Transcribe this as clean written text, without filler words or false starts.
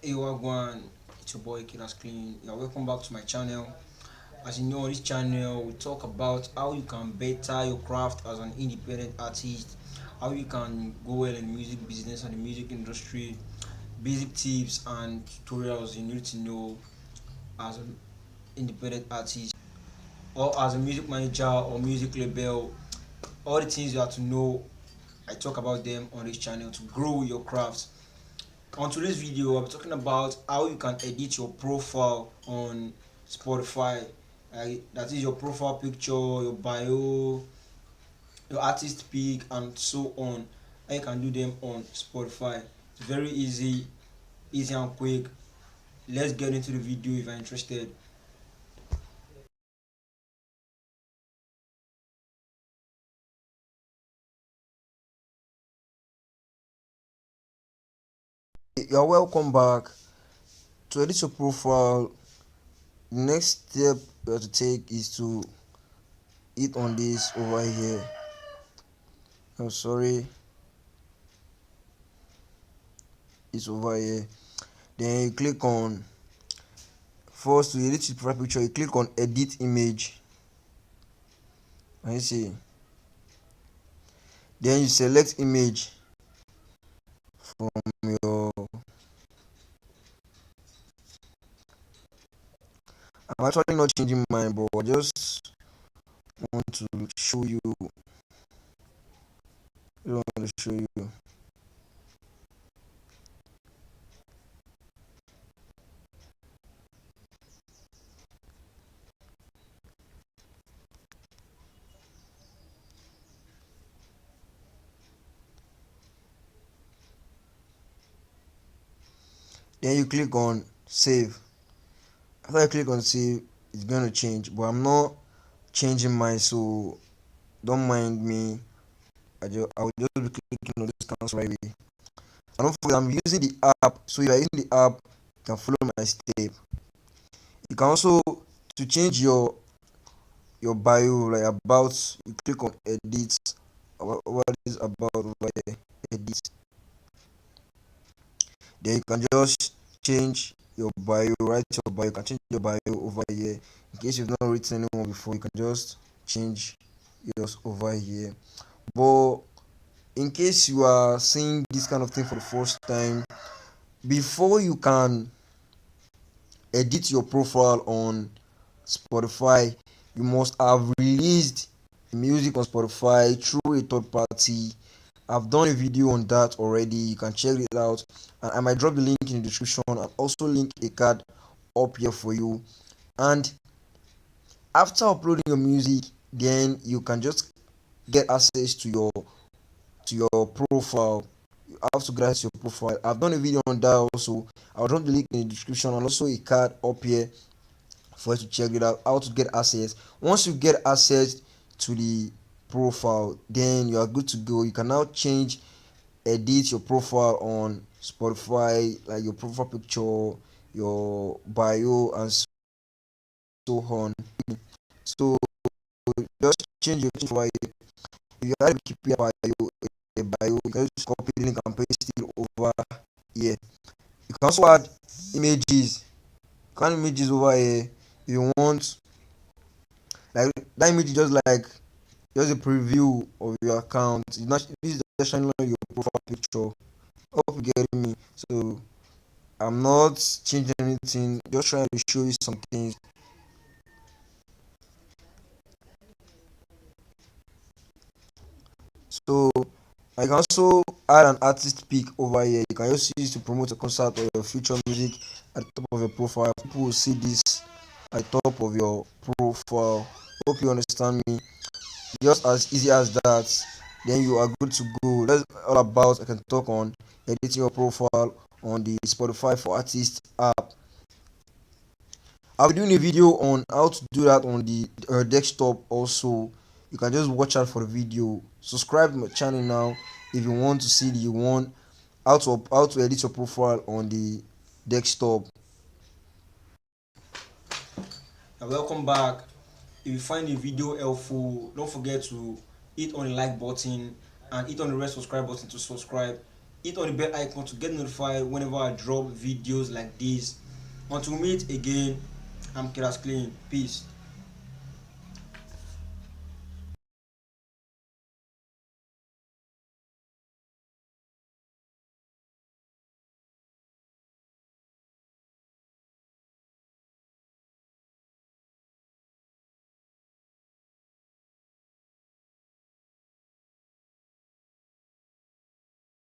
Hey Wagwan, it's your boy KIDAAX. Yeah, welcome back to my channel. As you know, on this channel we talk about how you can better your craft as an independent artist, how you can go well in the music business and the music industry, basic tips and tutorials you need to know as an independent artist or as a music manager or music label. All the things you have to know, I talk about them on this channel to grow your craft. On today's video, I'll be talking about how you can edit your profile on Spotify. That is your profile picture, your bio, your artist pic, and so on. How you can do them on Spotify. It's very easy and quick. Let's get into the video if you're interested. You're welcome back. To edit your profile, the next step you have to take is to hit on this over here. I'm sorry, it's over here. Then you click on, first to edit your profile picture, you click on edit image, and you see, then you select image from your, I'm actually not changing mine, but I just want to show you, then you click on save. After you click on save, it's going to change, but I'm not changing mine, so don't mind me. I will just be clicking on this cancel right away. And don't forget, I'm using the app, so if you're using the app, you can follow my step. You can also, to change your bio, like about, you click on edit. What is about over here? Edit. Then you can just change your bio, write your bio. You can change your bio over here. In case you've not written anyone before, you can just change yours over here. But in case you are seeing this kind of thing for the first time, before you can edit your profile on Spotify, you must have released music on Spotify through a third party. I've done a video on that already. You can check it out, and I might drop the link in the description and also link a card up here for you. And after uploading your music, then you can just get access to your profile. You have to get access to your profile. I've done a video on that also. I'll drop the link in the description and also a card up here for you to check it out, how to get access. Once you get access to the profile, then you are good to go. You can now change, edit your profile on Spotify, like your profile picture, your bio, and so on. So just change your profile. If you have to keep your bio, you can just copy the link and paste it over here. You can also add images. You can add images over here if you want. Like that image is just a preview of your account. It's not, this is just shining on your profile picture. Hope you getting me. So I'm not changing anything, just trying to show you some things. So I can also add an artist pick over here. You can just use to promote a concert or your future music at the top of your profile. People will see this at the top of your profile. Hope you understand me. Just as easy as that. Then you are good to go. That's all about. I can talk on editing your profile on the Spotify for Artists app. I'll be doing a video on how to do that on the desktop also. You can just watch out for the video. Subscribe to my channel now if you want to see the one how to edit your profile on the desktop. Welcome back. If you find the video helpful, don't forget to hit on the like button and hit on the red subscribe button to subscribe. hit on the bell icon to get notified whenever I drop videos like this. Until we meet again, I'm KIDAAX. Peace.